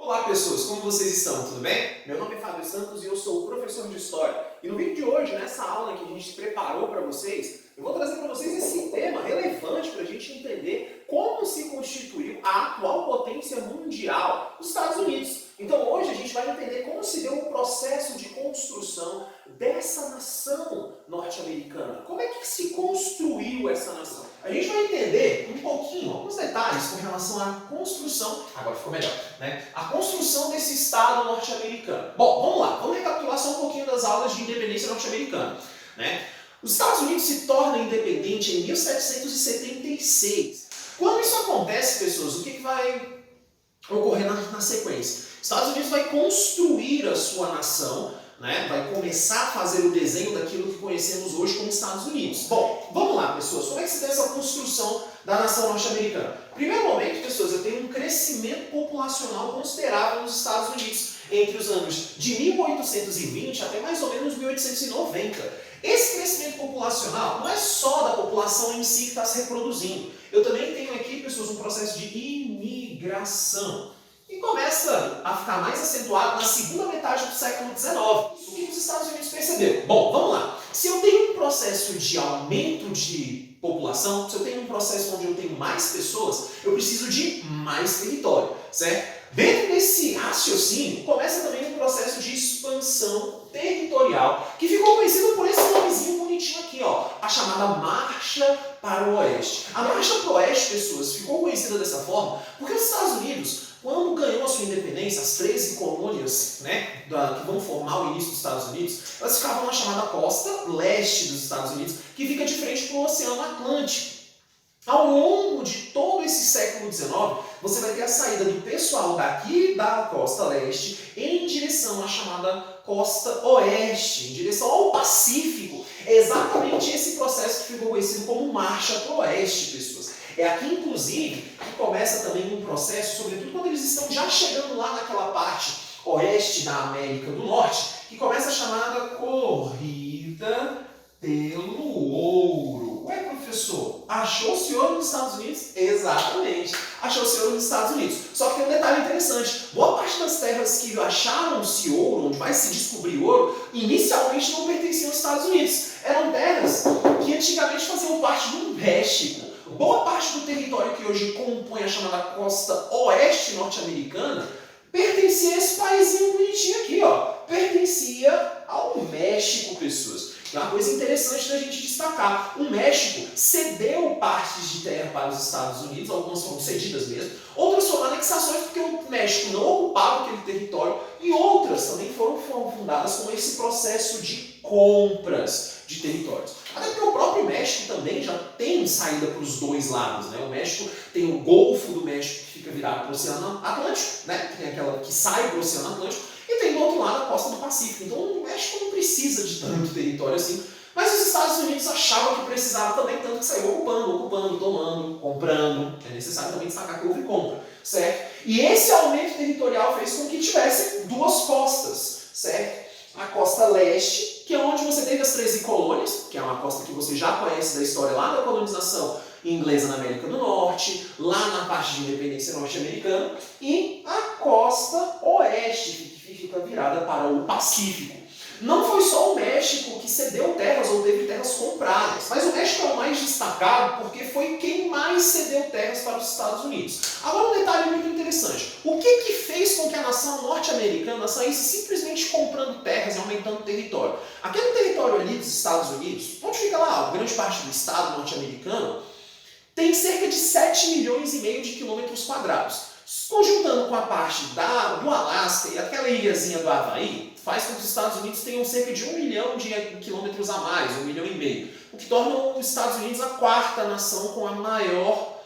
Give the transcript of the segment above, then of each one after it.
Olá pessoas, como vocês estão? Tudo bem? Meu nome é Fábio Santos e eu sou o professor de História. E no vídeo de hoje, nessa aula que a gente preparou para vocês, eu vou trazer para vocês esse tema relevante para a gente entender como se constituiu a atual potência mundial, os Estados Unidos. Então hoje a gente vai entender como se deu o processo de construção dessa nação norte-americana. Como é que se construiu essa nação? A gente vai entender um pouquinho, alguns detalhes com relação à construção, agora ficou melhor, né? A construção desse Estado norte-americano. Bom, vamos lá, vamos recapitular só um pouquinho das aulas de independência norte-americana, né? Os Estados Unidos se tornam independentes em 1776. Quando isso acontece, pessoas, o que vai ocorrer na sequência? Os Estados Unidos vai construir a sua nação, né? Vai começar a fazer o desenho daquilo que conhecemos hoje como Estados Unidos. Bom, vamos lá, pessoas. Como é que se dá essa construção da nação norte-americana? Primeiro momento, pessoas, eu tenho um crescimento populacional considerável nos Estados Unidos entre os anos de 1820 até mais ou menos 1890. Esse crescimento populacional não é só da população em si que está se reproduzindo. Eu também tenho aqui, pessoas, um processo de imigração. E começa a ficar mais acentuado na segunda metade do século XIX. O que os Estados Unidos perceberam? Bom, vamos lá. Se eu tenho um processo de aumento de população, se eu tenho um processo onde eu tenho mais pessoas, eu preciso de mais território, certo? Dentro desse raciocínio, começa também um processo de expansão territorial, que ficou conhecido por esse nomezinho bonitinho aqui, ó, a chamada Marcha para o Oeste. A Marcha para o Oeste, pessoas, ficou conhecida dessa forma porque os Estados Unidos, quando ganhou a sua independência, as 13 colônias, né, que vão formar o início dos Estados Unidos, elas ficavam na chamada costa leste dos Estados Unidos, que fica de frente para o Oceano Atlântico. Ao longo de todo esse século XIX, você vai ter a saída do pessoal daqui da costa leste em direção à chamada costa oeste, em direção ao Pacífico. É exatamente esse processo que ficou conhecido como Marcha para o Oeste, pessoas. É aqui, inclusive, que começa também um processo, sobretudo quando eles estão já chegando lá naquela parte oeste da América do Norte, que começa a chamada Corrida pelo Ouro. Ué, professor, achou-se ouro nos Estados Unidos? Exatamente, achou-se ouro nos Estados Unidos. Só que tem um detalhe interessante. Boa parte das terras que acharam-se ouro, onde vai se descobrir ouro, inicialmente não pertenciam aos Estados Unidos. Eram terras que antigamente faziam parte do México. Boa parte do território que hoje compõe a chamada costa oeste norte-americana pertencia a esse paizinho bonitinho aqui, ó. Pertencia ao México, pessoas. É uma coisa interessante da gente destacar. O México cedeu partes de terra para os Estados Unidos, algumas foram cedidas mesmo, outras foram anexações porque o México não ocupava aquele território e outras também foram fundadas com esse processo de compras de territórios. Até porque o próprio México também já tem saída para os dois lados, né? O México tem o Golfo do México que fica virado para o Oceano Atlântico, né? Que tem aquela que sai para o Oceano Atlântico, e tem do outro lado a costa do Pacífico. Então o México não precisa de tanto território assim, mas os Estados Unidos achavam que precisava também, tanto que saiu ocupando, tomando, comprando. É necessário também destacar que houve compra, certo? E esse aumento territorial fez com que tivesse duas costas, certo? A costa leste, que é onde você teve as 13 colônias, que é uma costa que você já conhece da história lá da colonização inglesa na América do Norte, lá na parte de independência norte-americana, e a costa oeste, que fica virada para o Pacífico. Não foi só o México que cedeu terras ou teve terras compradas, mas o México é o mais destacado porque foi quem mais cedeu terras para os Estados Unidos. Agora um detalhe muito interessante. O que fez com que a nação norte-americana saísse simplesmente comprando terras e aumentando o território? Aquele território ali dos Estados Unidos, onde fica lá grande parte do estado norte-americano, tem cerca de 7 milhões e meio de quilômetros quadrados. Conjuntando com a parte do Alasca e aquela ilhazinha do Havaí, faz com que os Estados Unidos tenham cerca de 1 milhão de quilômetros a mais, 1,5 milhão, o que torna os Estados Unidos a quarta nação com a maior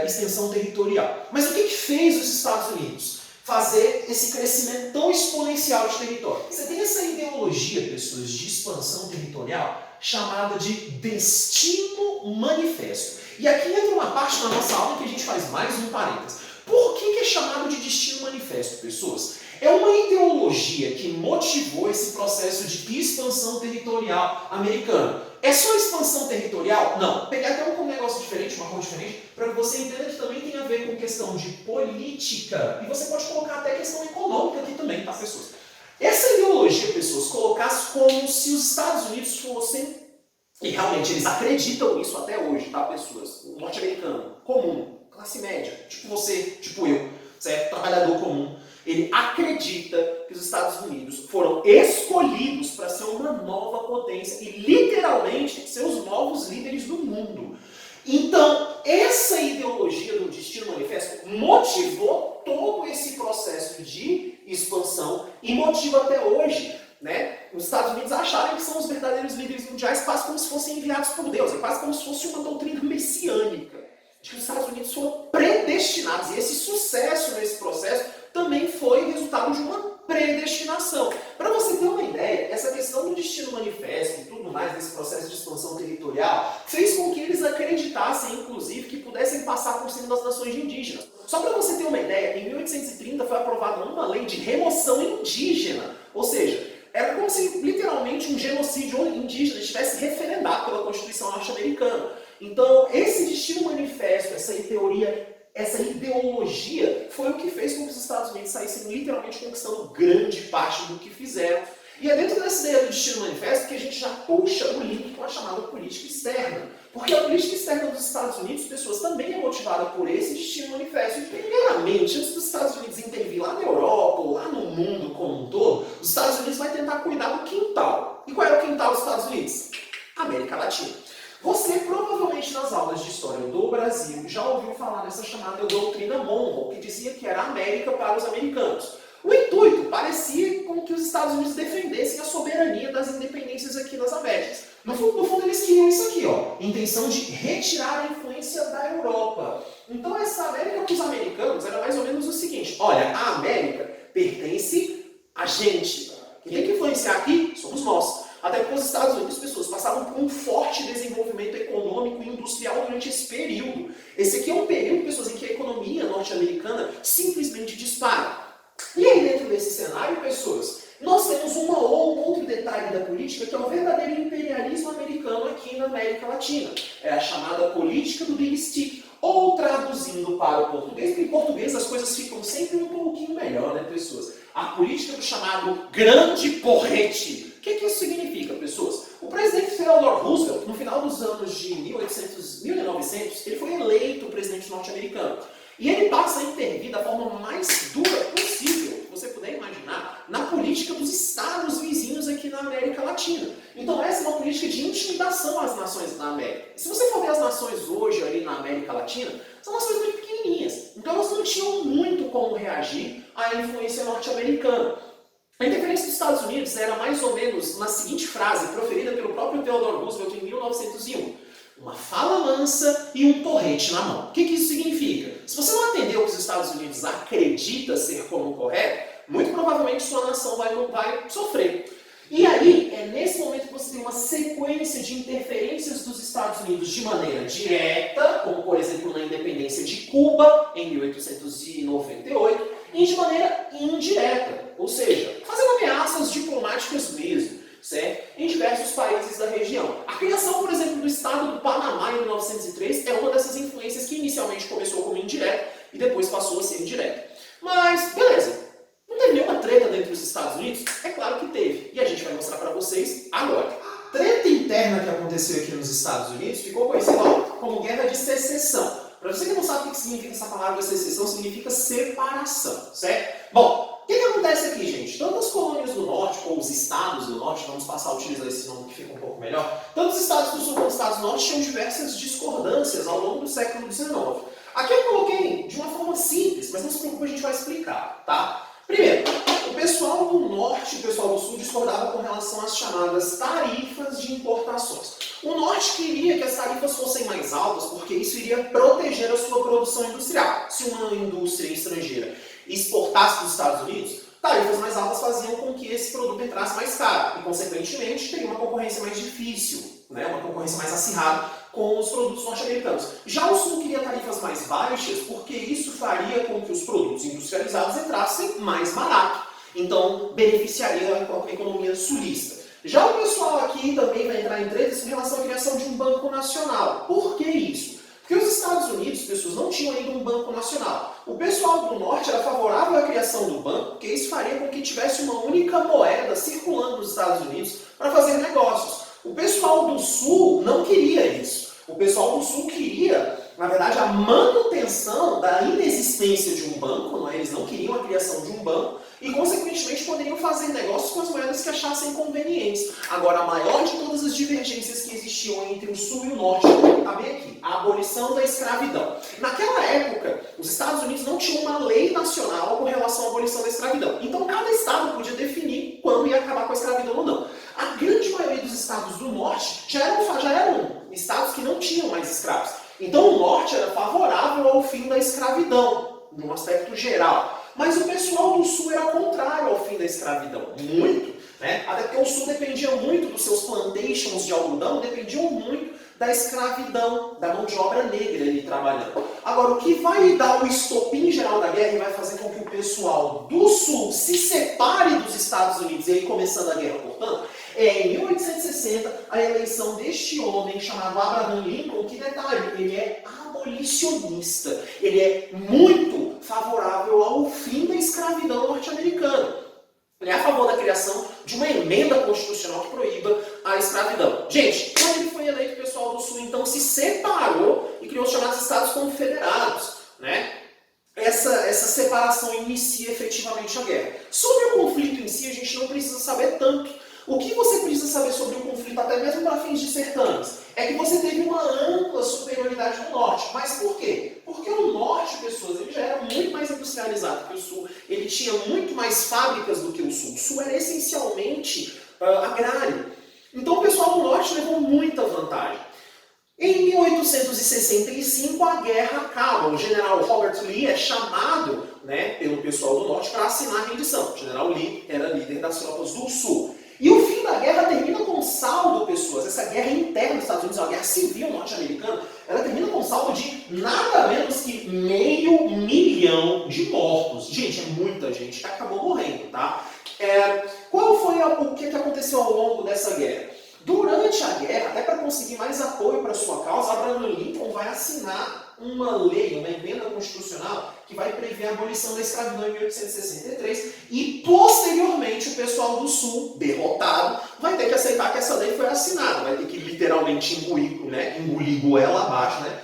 extensão territorial. Mas o que fez os Estados Unidos fazer esse crescimento tão exponencial de território? Você tem essa ideologia, pessoas, de expansão territorial chamada de destino manifesto. E aqui entra uma parte da nossa aula que a gente faz mais um parênteses. Por que é chamado de destino manifesto, pessoas? É uma ideologia que motivou esse processo de expansão territorial americano. É só expansão territorial? Não. Peguei até um negócio diferente, uma cor diferente, para que você entenda que também tem a ver com questão de política. E você pode colocar até questão econômica. tá, pessoas? Essa ideologia, pessoas, colocasse como se os Estados Unidos fossem, e realmente eles acreditam nisso até hoje, tá, pessoas? O norte-americano, comum, classe média, tipo você, tipo eu, certo? Trabalhador comum, ele acredita que os Estados Unidos foram escolhidos para ser uma nova potência e literalmente ser os novos líderes do mundo. Então, essa ideologia do Destino Manifesto motivou todo esse processo de expansão e motiva até hoje, né, os Estados Unidos acharem que são os verdadeiros líderes mundiais, quase como se fossem enviados por Deus, é quase como se fosse uma doutrina messiânica, de que os Estados Unidos foram predestinados, e esse sucesso nesse processo também foi resultado de uma predestinação. Para você ter uma ideia, essa questão do Destino Manifesto e tudo mais desse processo de expansão territorial fez com que eles acreditassem, inclusive, que pudessem passar por cima das nações indígenas. Só para você ter uma ideia, em 1830 foi aprovada uma lei de remoção indígena, ou seja, era como se literalmente um genocídio indígena estivesse referendado pela Constituição norte-americana. Então, esse Destino Manifesto, essa teoria, essa ideologia foi o que fez com que os Estados Unidos saíssem literalmente conquistando grande parte do que fizeram. E é dentro dessa ideia do Destino Manifesto que a gente já puxa o link com a chamada política externa. Porque a política externa dos Estados Unidos, pessoas, também é motivada por esse Destino Manifesto. E primeiramente, antes dos Estados Unidos intervir lá na Europa ou lá no mundo como um todo, os Estados Unidos vai tentar cuidar do quintal. E qual é o quintal dos Estados Unidos? América Latina. Você provavelmente nas aulas de história do Brasil já ouviu falar nessa chamada doutrina Monroe, que dizia que era a América para os americanos. O intuito parecia com que os Estados Unidos defendessem a soberania das independências aqui nas Américas. No fundo eles queriam isso aqui, ó, intenção de retirar a influência da Europa. Então essa América para os americanos era mais ou menos o seguinte: olha, a América pertence a gente. Quem tem que influenciar aqui somos nós. Até porque os Estados Unidos, pessoas, passavam por um forte desenvolvimento econômico e industrial durante esse período. Esse aqui é um período, pessoas, em que a economia norte-americana simplesmente dispara. E aí, dentro desse cenário, pessoas, nós temos um outro detalhe da política, que é o verdadeiro imperialismo americano aqui na América Latina. É a chamada política do Big Stick. Ou traduzindo para o português, porque em português as coisas ficam sempre um pouquinho melhor, né, pessoas? A política do chamado grande porrete. O que isso significa, pessoas? O presidente Theodore Roosevelt, no final dos anos de 1900, ele foi eleito presidente norte-americano. E ele passa a intervir da forma mais dura possível, que você puder imaginar, na política dos estados vizinhos aqui na América Latina. Então essa é uma política de intimidação às nações da América. E se você for ver as nações hoje ali na América Latina, são nações muito pequenininhas. Então elas não tinham muito como reagir à influência norte-americana. A interferência dos Estados Unidos era mais ou menos na seguinte frase, proferida pelo próprio Theodore Roosevelt em 1901. Uma fala mansa e um porrete na mão. O que isso significa? Se você não atendeu o que os Estados Unidos acredita ser como correto, muito provavelmente sua nação vai sofrer. E aí, é nesse momento que você tem uma sequência de interferências dos Estados Unidos de maneira direta, como por exemplo na independência de Cuba, em 1898, e de maneira indireta, ou seja, fazendo ameaças diplomáticas mesmo, certo? Em diversos países da região. A criação, por exemplo, do Estado do Panamá em 1903 é uma dessas influências que inicialmente começou como indireta e depois passou a ser indireta. Mas, beleza. Não teve nenhuma treta dentro dos Estados Unidos? É claro que teve. E a gente vai mostrar para vocês agora. A treta interna que aconteceu aqui nos Estados Unidos ficou conhecida como Guerra de Secessão. Para você que não sabe o que significa essa palavra secessão, significa separação, certo? Bom, o que acontece aqui, gente? Tanto as colônias do norte, ou os estados do norte, vamos passar a utilizar esse nome que fica um pouco melhor, tanto os estados do sul quanto os estados do norte tinham diversas discordâncias ao longo do século XIX. Aqui eu coloquei de uma forma simples, mas não se preocupe, a gente vai explicar, tá? Primeiro, o pessoal do norte e o pessoal do sul discordavam com relação às chamadas tarifas de importações. O norte queria que as tarifas fossem mais altas porque isso iria proteger a sua produção industrial. Se uma indústria estrangeira exportasse para os Estados Unidos, tarifas mais altas faziam com que esse produto entrasse mais caro e, consequentemente, teria uma concorrência mais difícil, né? Uma concorrência mais acirrada com os produtos norte-americanos. Já o sul queria tarifas mais baixas porque isso faria com que os produtos industrializados entrassem mais barato. Então, beneficiaria a economia sulista. Já o pessoal aqui também vai entrar em tretas em relação à criação de um banco nacional. Por que isso? Porque os Estados Unidos, pessoas, não tinham ainda um banco nacional. O pessoal do norte era favorável à criação do banco, porque isso faria com que tivesse uma única moeda circulando nos Estados Unidos para fazer negócios. O pessoal do sul não queria isso. O pessoal do sul queria, na verdade, a manutenção da inexistência de um banco, não é? Eles não queriam a criação de um banco e, consequentemente, poderiam fazer negócios com as moedas que achassem convenientes. Agora, a maior de todas as divergências que existiam entre o sul e o norte está bem aqui, a abolição da escravidão. Naquela época, os Estados Unidos não tinham uma lei nacional com relação à abolição da escravidão. Então, cada estado podia definir quando ia acabar com a escravidão ou não. A grande maioria dos estados do norte já eram estados que não tinham mais escravos. Então o norte era favorável ao fim da escravidão, num aspecto geral. Mas o pessoal do sul era contrário ao fim da escravidão, muito, né? Até porque o sul dependia muito dos seus plantations de algodão, dependiam muito da escravidão, da mão de obra negra ali trabalhando. Agora, o que vai dar o estopim geral da guerra e vai fazer com que o pessoal do sul se separe dos Estados Unidos, e aí começando a guerra, portanto, é em 1860 a eleição deste homem chamado Abraham Lincoln, que detalhe, ele é abolicionista, ele é muito favorável ao fim da escravidão norte-americana. Ele é a favor da criação de uma emenda constitucional que proíba a escravidão. Gente, quando ele foi eleito, o pessoal do Sul então se separou e criou os chamados Estados Confederados, né? Essa separação inicia efetivamente a guerra. Sobre o conflito em si, a gente não precisa saber tanto. O que você precisa saber sobre o conflito, até mesmo para fins de certames, é que você teve uma ampla superioridade no norte. Mas por quê? Porque o norte, pessoas, ele já era muito mais industrializado que o sul. Ele tinha muito mais fábricas do que o sul. O sul era essencialmente agrário. Então o pessoal do norte levou muita vantagem. Em 1865 a guerra acaba. O general Robert Lee é chamado, né, pelo pessoal do norte para assinar a rendição. O general Lee era líder das tropas do sul. E o fim da guerra termina com um saldo, pessoas. Essa guerra interna dos Estados Unidos, a guerra civil norte-americana, ela termina com um saldo de nada menos que 500 mil de mortos. Gente, é muita gente que acabou morrendo, tá? Qual foi o que aconteceu ao longo dessa guerra? Durante a guerra, até para conseguir mais apoio para sua causa, Abraham Lincoln vai assinar uma lei, uma emenda constitucional que vai prever a abolição da escravidão em 1863 e, posteriormente, o pessoal do Sul, derrotado, vai ter que aceitar que essa lei foi assinada, vai ter que literalmente engolir goela abaixo, né?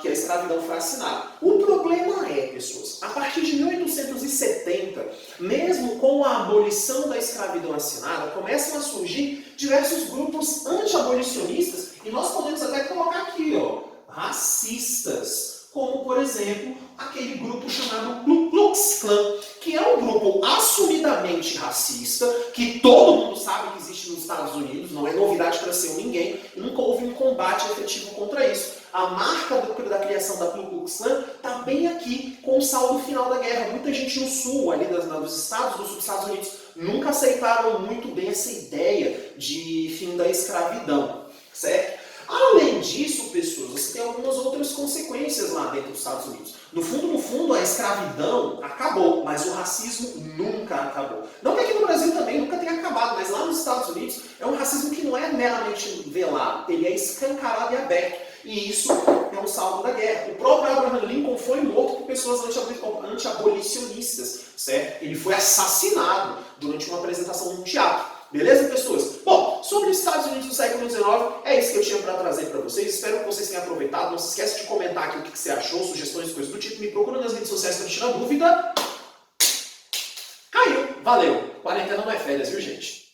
Que a escravidão foi assinada. O problema é, pessoas, a partir de 1870, mesmo com a abolição da escravidão assinada, começam a surgir diversos grupos anti-abolicionistas, e nós podemos até colocar aqui, ó, racistas, como, por exemplo, aquele grupo chamado Ku Klux Klan, que é um grupo assumidamente racista, que todo mundo sabe que existe nos Estados Unidos, não é novidade para ser ninguém, e nunca houve um combate efetivo contra isso. A marca da criação da Ku Klux Klan está bem aqui com o saldo final da guerra. Muita gente no sul, ali dos estados do sul dos Estados Unidos, nunca aceitaram muito bem essa ideia de fim da escravidão, certo? Além disso, pessoas, você tem algumas outras consequências lá dentro dos Estados Unidos. No fundo, a escravidão acabou, mas o racismo nunca acabou. Não que aqui no Brasil também nunca tenha acabado, mas lá nos Estados Unidos é um racismo que não é meramente velado, ele é escancarado e aberto. E isso é um saldo da guerra. O próprio Abraham Lincoln foi morto por pessoas anti-abolicionistas, certo? Ele foi assassinado durante uma apresentação num teatro. Beleza, pessoas? Bom, sobre os Estados Unidos do século XIX, é isso que eu tinha para trazer para vocês. Espero que vocês tenham aproveitado. Não se esqueça de comentar aqui o que você achou, sugestões, coisas do tipo. Me procura nas redes sociais para tirar dúvida. Caiu! Valeu! Quarentena não é férias, viu, gente?